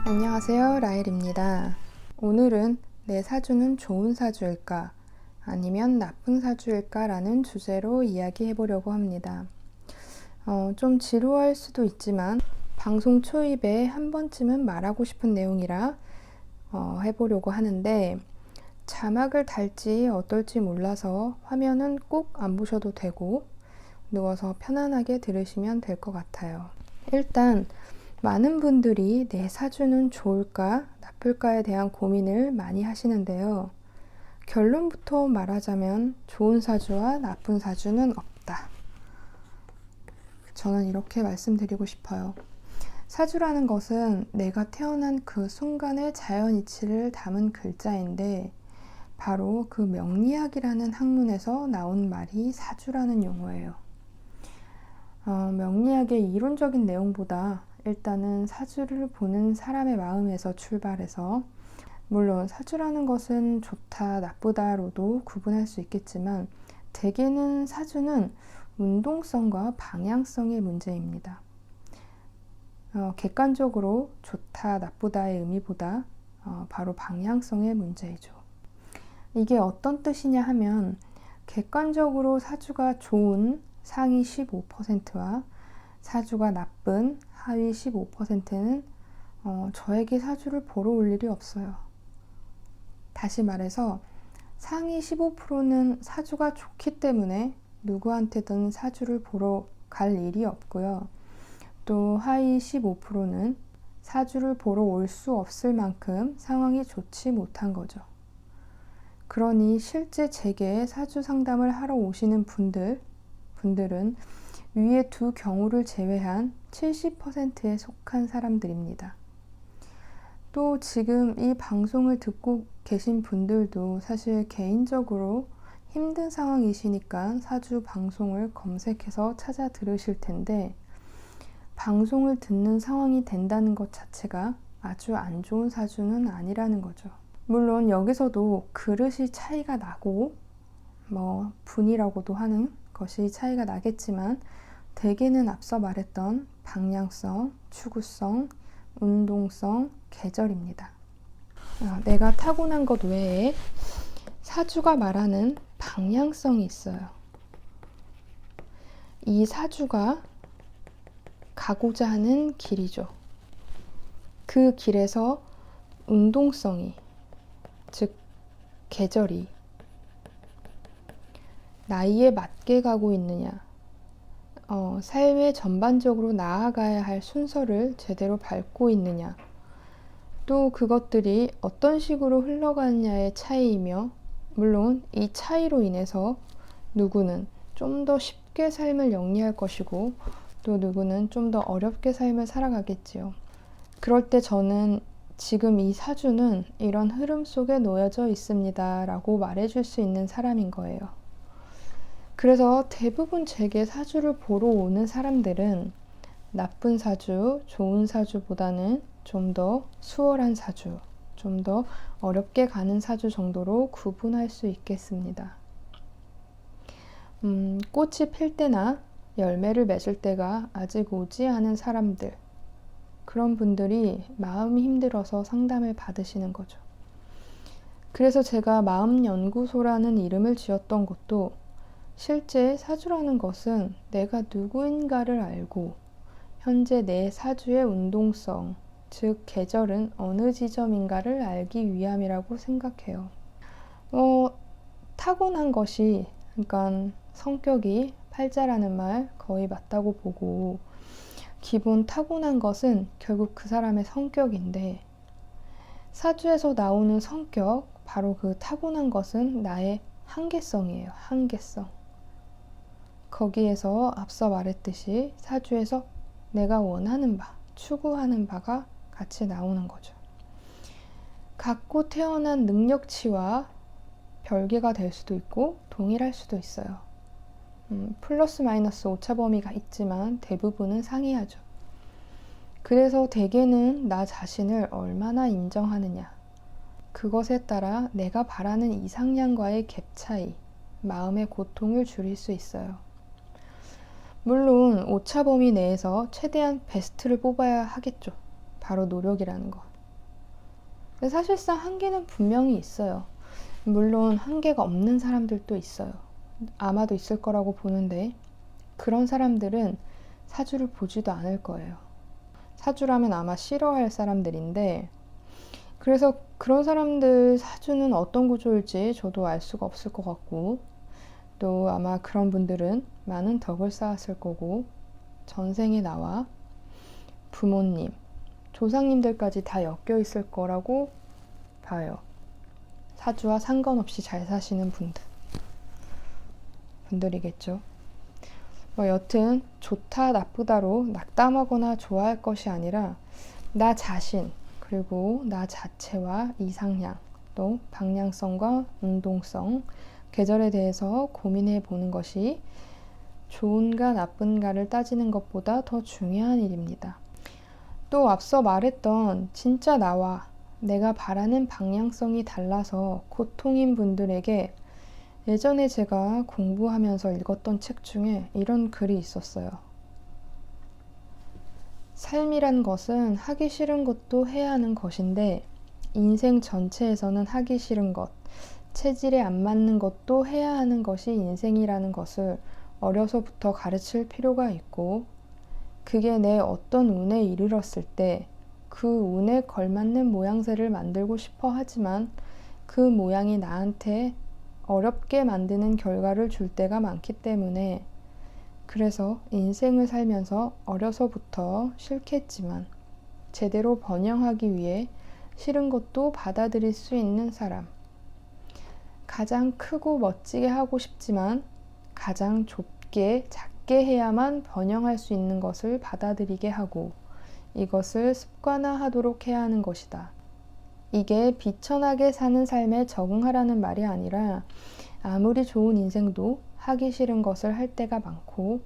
안녕하세요, 라헬입니다. 오늘은 내 사주는 좋은 사주일까 아니면 나쁜 사주일까 라는 주제로 이야기해 보려고 합니다. 좀 지루할 수도 있지만 방송 초입에 한 번쯤은 말하고 싶은 내용이라 해보려고 하는데 자막을 달지 어떨지 몰라서 화면은 꼭 안 보셔도 되고 누워서 편안하게 들으시면 될 것 같아요. 일단 많은 분들이 내 사주는 좋을까 나쁠까에 대한 고민을 많이 하시는데요. 결론부터 말하자면 좋은 사주와 나쁜 사주는 없다. 저는 이렇게 말씀드리고 싶어요. 사주라는 것은 내가 태어난 그 순간의 자연이치를 담은 글자인데 바로 그 명리학이라는 학문에서 나온 말이 사주라는 용어예요. 명리학의 이론적인 내용보다 일단은 사주를 보는 사람의 마음에서 출발해서 물론 사주라는 것은 좋다 나쁘다로도 구분할 수 있겠지만 대개는 사주는 운동성과 방향성의 문제입니다. 객관적으로 좋다 나쁘다의 의미보다 바로 방향성의 문제이죠. 이게 어떤 뜻이냐 하면 객관적으로 사주가 좋은 상위 15%와 사주가 나쁜 하위 15%는 저에게 사주를 보러 올 일이 없어요. 다시 말해서 상위 15%는 사주가 좋기 때문에 누구한테든 사주를 보러 갈 일이 없고요. 또 하위 15%는 사주를 보러 올 수 없을 만큼 상황이 좋지 못한 거죠. 그러니 실제 제게 사주 상담을 하러 오시는 분들은 위의 두 경우를 제외한 70%에 속한 사람들입니다. 또 지금 이 방송을 듣고 계신 분들도 사실 개인적으로 힘든 상황이시니까 사주 방송을 검색해서 찾아 들으실 텐데 방송을 듣는 상황이 된다는 것 자체가 아주 안 좋은 사주는 아니라는 거죠. 물론 여기서도 그릇이 차이가 나고 분이라고도 하는 것이 차이가 나겠지만 대개는 앞서 말했던 방향성, 추구성, 운동성, 계절입니다. 내가 타고난 것 외에 사주가 말하는 방향성이 있어요. 이 사주가 가고자 하는 길이죠. 그 길에서 운동성이, 즉 계절이 나이에 맞게 가고 있느냐, 삶에 전반적으로 나아가야 할 순서를 제대로 밟고 있느냐, 또 그것들이 어떤 식으로 흘러가느냐의 차이이며 물론 이 차이로 인해서 누구는 좀 더 쉽게 삶을 영위할 것이고 또 누구는 좀 더 어렵게 삶을 살아가겠지요. 그럴 때 저는 지금 이 사주는 이런 흐름 속에 놓여져 있습니다 라고 말해줄 수 있는 사람인 거예요. 그래서 대부분 제게 사주를 보러 오는 사람들은 나쁜 사주, 좋은 사주보다는 좀 더 수월한 사주, 좀 더 어렵게 가는 사주 정도로 구분할 수 있겠습니다. 꽃이 필 때나 열매를 맺을 때가 아직 오지 않은 사람들, 그런 분들이 마음이 힘들어서 상담을 받으시는 거죠. 그래서 제가 마음연구소라는 이름을 지었던 것도 실제 사주라는 것은 내가 누구인가를 알고 현재 내 사주의 운동성, 즉 계절은 어느 지점인가를 알기 위함이라고 생각해요. 타고난 것이, 그러니까 성격이 팔자라는 말 거의 맞다고 보고 기본 타고난 것은 결국 그 사람의 성격인데 사주에서 나오는 성격, 바로 그 타고난 것은 나의 한계성이에요. 한계성. 거기에서 앞서 말했듯이 사주에서 내가 원하는 바, 추구하는 바가 같이 나오는 거죠. 갖고 태어난 능력치와 별개가 될 수도 있고 동일할 수도 있어요. 플러스 마이너스 오차 범위가 있지만 대부분은 상이하죠. 그래서 대개는 나 자신을 얼마나 인정하느냐, 그것에 따라 내가 바라는 이상량과의 갭 차이, 마음의 고통을 줄일 수 있어요. 물론 오차 범위 내에서 최대한 베스트를 뽑아야 하겠죠. 바로 노력이라는 것. 근데 사실상 한계는 분명히 있어요. 물론 한계가 없는 사람들도 있어요. 아마도 있을 거라고 보는데 그런 사람들은 사주를 보지도 않을 거예요. 사주라면 아마 싫어할 사람들인데 그래서 그런 사람들 사주는 어떤 구조일지 저도 알 수가 없을 것 같고 또 아마 그런 분들은 많은 덕을 쌓았을 거고 전생에 나와 부모님, 조상님들까지 다 엮여 있을 거라고 봐요. 사주와 상관없이 잘 사시는 분들이겠죠. 뭐 여튼 좋다 나쁘다로 낙담하거나 좋아할 것이 아니라 나 자신 그리고 나 자체와 이상향 또 방향성과 운동성 계절에 대해서 고민해 보는 것이 좋은가 나쁜가를 따지는 것보다 더 중요한 일입니다. 또 앞서 말했던 진짜 나와 내가 바라는 방향성이 달라서 고통인 분들에게 예전에 제가 공부하면서 읽었던 책 중에 이런 글이 있었어요. 삶이란 것은 하기 싫은 것도 해야 하는 것인데 인생 전체에서는 하기 싫은 것, 체질에 안 맞는 것도 해야 하는 것이 인생이라는 것을 어려서부터 가르칠 필요가 있고 그게 내 어떤 운에 이르렀을 때 그 운에 걸맞는 모양새를 만들고 싶어 하지만 그 모양이 나한테 어렵게 만드는 결과를 줄 때가 많기 때문에 그래서 인생을 살면서 어려서부터 싫겠지만 제대로 번영하기 위해 싫은 것도 받아들일 수 있는 사람. 가장 크고 멋지게 하고 싶지만 가장 좁게 작게 해야만 번영할 수 있는 것을 받아들이게 하고 이것을 습관화하도록 해야 하는 것이다. 이게 비천하게 사는 삶에 적응하라는 말이 아니라 아무리 좋은 인생도 하기 싫은 것을 할 때가 많고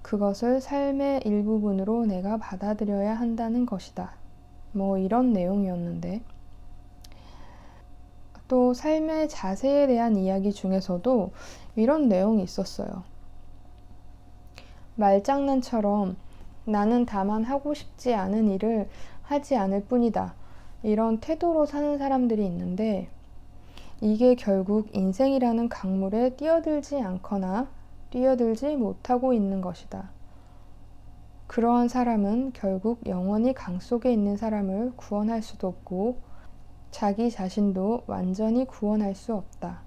그것을 삶의 일부분으로 내가 받아들여야 한다는 것이다. 뭐 이런 내용이었는데 또 삶의 자세에 대한 이야기 중에서도 이런 내용이 있었어요. 말장난처럼 나는 다만 하고 싶지 않은 일을 하지 않을 뿐이다. 이런 태도로 사는 사람들이 있는데 이게 결국 인생이라는 강물에 뛰어들지 않거나 뛰어들지 못하고 있는 것이다. 그러한 사람은 결국 영원히 강 속에 있는 사람을 구원할 수도 없고 자기 자신도 완전히 구원할 수 없다.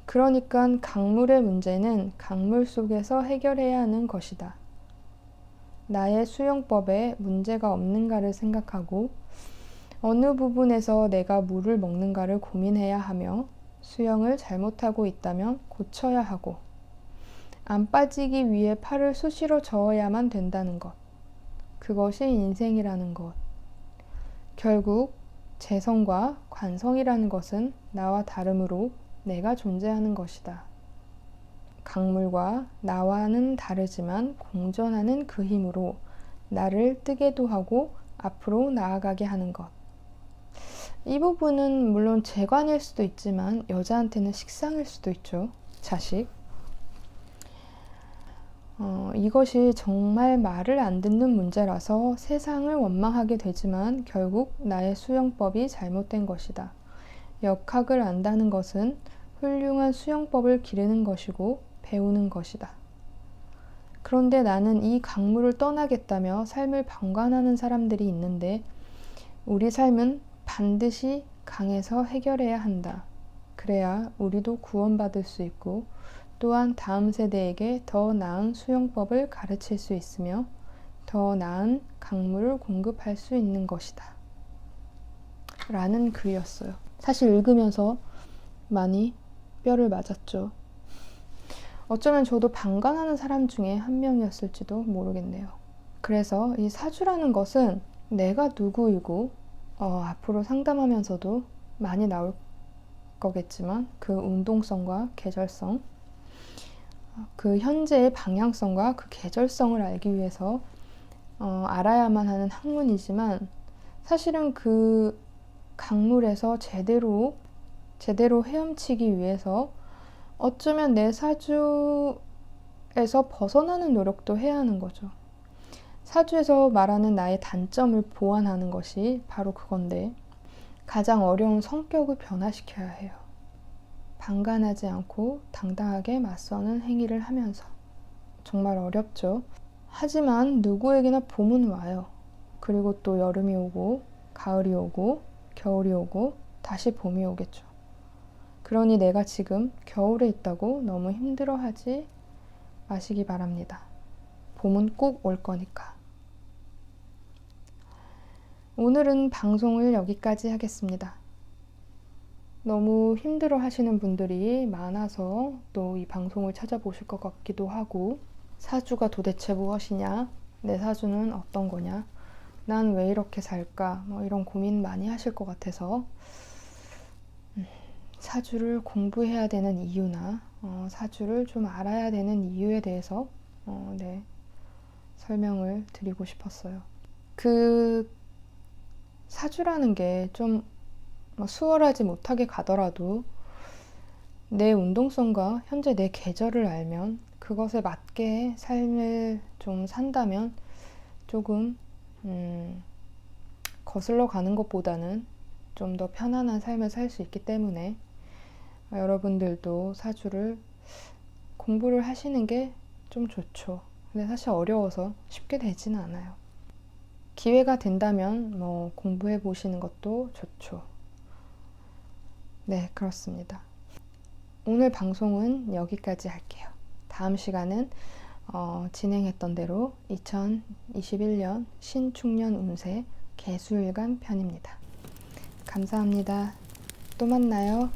그러니까 강물의 문제는 강물 속에서 해결해야 하는 것이다. 나의 수영법에 문제가 없는가를 생각하고 어느 부분에서 내가 물을 먹는가를 고민해야 하며 수영을 잘못하고 있다면 고쳐야 하고 안 빠지기 위해 팔을 수시로 저어야만 된다는 것. 그것이 인생이라는 것. 결국 재성과 관성이라는 것은 나와 다르므로 내가 존재하는 것이다. 강물과 나와는 다르지만 공존하는 그 힘으로 나를 뜨게도 하고 앞으로 나아가게 하는 것. 이 부분은 물론 재관일 수도 있지만 여자한테는 식상일 수도 있죠. 자식. 이것이 정말 말을 안 듣는 문제라서 세상을 원망하게 되지만 결국 나의 수영법이 잘못된 것이다. 역학을 안다는 것은 훌륭한 수영법을 기르는 것이고 배우는 것이다. 그런데 나는 이 강물을 떠나겠다며 삶을 방관하는 사람들이 있는데 우리 삶은 반드시 강에서 해결해야 한다. 그래야 우리도 구원받을 수 있고 또한 다음 세대에게 더 나은 수영법을 가르칠 수 있으며 더 나은 강물을 공급할 수 있는 것이다. 라는 글이었어요. 사실 읽으면서 많이 뼈를 맞았죠. 어쩌면 저도 방관하는 사람 중에 한 명이었을지도 모르겠네요. 그래서 이 사주라는 것은 내가 누구이고 앞으로 상담하면서도 많이 나올 거겠지만 그 운동성과 계절성 그 현재의 방향성과 그 계절성을 알기 위해서 알아야만 하는 학문이지만 사실은 그 강물에서 제대로 헤엄치기 위해서 어쩌면 내 사주에서 벗어나는 노력도 해야 하는 거죠. 사주에서 말하는 나의 단점을 보완하는 것이 바로 그건데 가장 어려운 성격을 변화시켜야 해요. 방관하지 않고 당당하게 맞서는 행위를 하면서. 정말 어렵죠. 하지만 누구에게나 봄은 와요. 그리고 또 여름이 오고, 가을이 오고, 겨울이 오고, 다시 봄이 오겠죠. 그러니 내가 지금 겨울에 있다고 너무 힘들어하지 마시기 바랍니다. 봄은 꼭 올 거니까. 오늘은 방송을 여기까지 하겠습니다. 너무 힘들어 하시는 분들이 많아서 또 이 방송을 찾아보실 것 같기도 하고, 사주가 도대체 무엇이냐? 내 사주는 어떤 거냐? 난 왜 이렇게 살까? 뭐 이런 고민 많이 하실 것 같아서 사주를 공부해야 되는 이유나 사주를 좀 알아야 되는 이유에 대해서 네, 설명을 드리고 싶었어요. 그 사주라는 게 좀 수월하지 못하게 가더라도 내 운동성과 현재 내 계절을 알면 그것에 맞게 삶을 좀 산다면 조금 거슬러 가는 것보다는 좀 더 편안한 삶을 살 수 있기 때문에 여러분들도 사주를 공부를 하시는 게 좀 좋죠. 근데 사실 어려워서 쉽게 되지는 않아요. 기회가 된다면 뭐 공부해 보시는 것도 좋죠. 네, 그렇습니다. 오늘 방송은 여기까지 할게요. 다음 시간은 진행했던 대로 2021년 신축년 운세 개수일간 편입니다. 감사합니다. 또 만나요.